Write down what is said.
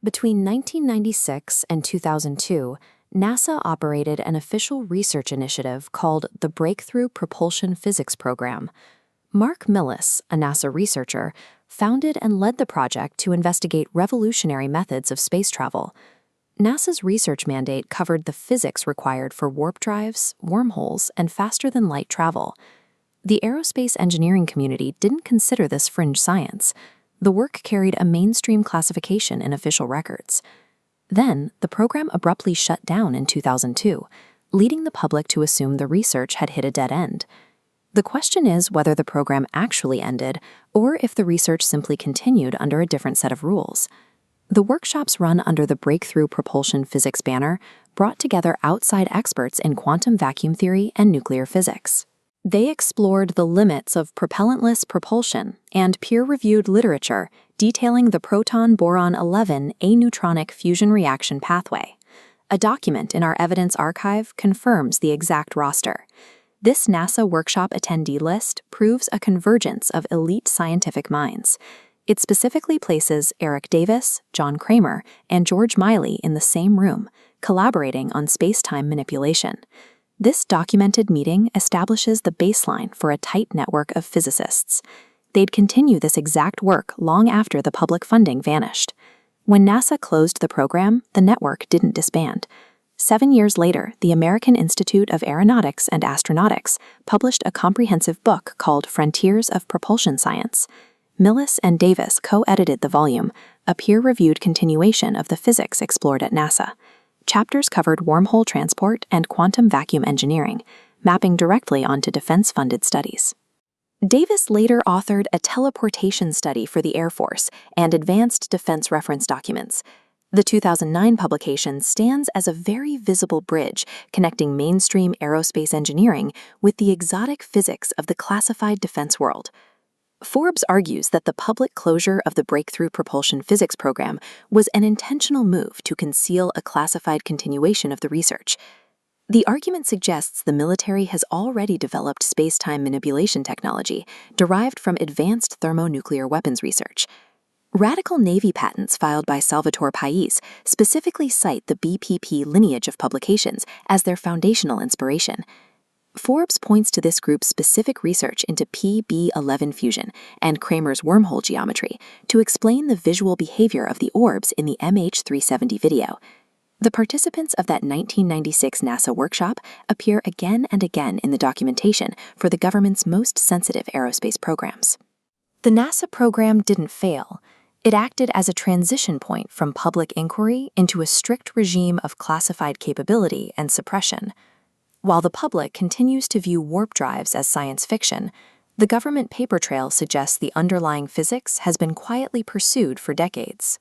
Between 1996 and 2002, NASA operated an official research initiative called the Breakthrough Propulsion Physics Program. Mark Millis, a NASA researcher, founded and led the project to investigate revolutionary methods of space travel. NASA's research mandate covered the physics required for warp drives, wormholes, and faster-than-light travel. The aerospace engineering community didn't consider this fringe science. The work carried a mainstream classification in official records. Then, the program abruptly shut down in 2002, leading the public to assume the research had hit a dead end. The question is whether the program actually ended or if the research simply continued under a different set of rules. The workshops run under the Breakthrough Propulsion Physics banner brought together outside experts in quantum vacuum theory and nuclear physics. They explored the limits of propellantless propulsion and peer-reviewed literature detailing the proton-boron 11 aneutronic fusion reaction pathway. A document in our evidence archive confirms the exact roster. This NASA workshop attendee list proves a convergence of elite scientific minds. It specifically places Eric Davis, John Cramer, and George Miley in the same room, collaborating on space-time manipulation. This documented meeting establishes the baseline for a tight network of physicists. They'd continue this exact work long after the public funding vanished. When NASA closed the program, the network didn't disband. 7 years later, the American Institute of Aeronautics and Astronautics published a comprehensive book called Frontiers of Propulsion Science. Millis and Davis co-edited the volume, a peer-reviewed continuation of the physics explored at NASA. Chapters covered wormhole transport and quantum vacuum engineering, mapping directly onto defense-funded studies. Davis later authored a teleportation study for the Air Force and advanced defense reference documents. The 2009 publication stands as a very visible bridge connecting mainstream aerospace engineering with the exotic physics of the classified defense world. Forbes argues that the public closure of the Breakthrough Propulsion Physics Program was an intentional move to conceal a classified continuation of the research. The argument suggests the military has already developed space-time manipulation technology derived from advanced thermonuclear weapons research. Radical Navy patents filed by Salvatore Pais specifically cite the BPP lineage of publications as their foundational inspiration. Forbes points to this group's specific research into PB11 fusion and Cramer's wormhole geometry to explain the visual behavior of the orbs in the MH370 video. The participants of that 1996 NASA workshop appear again and again in the documentation for the government's most sensitive aerospace programs. The NASA program didn't fail. It acted as a transition point from public inquiry into a strict regime of classified capability and suppression. While the public continues to view warp drives as science fiction, the government paper trail suggests the underlying physics has been quietly pursued for decades.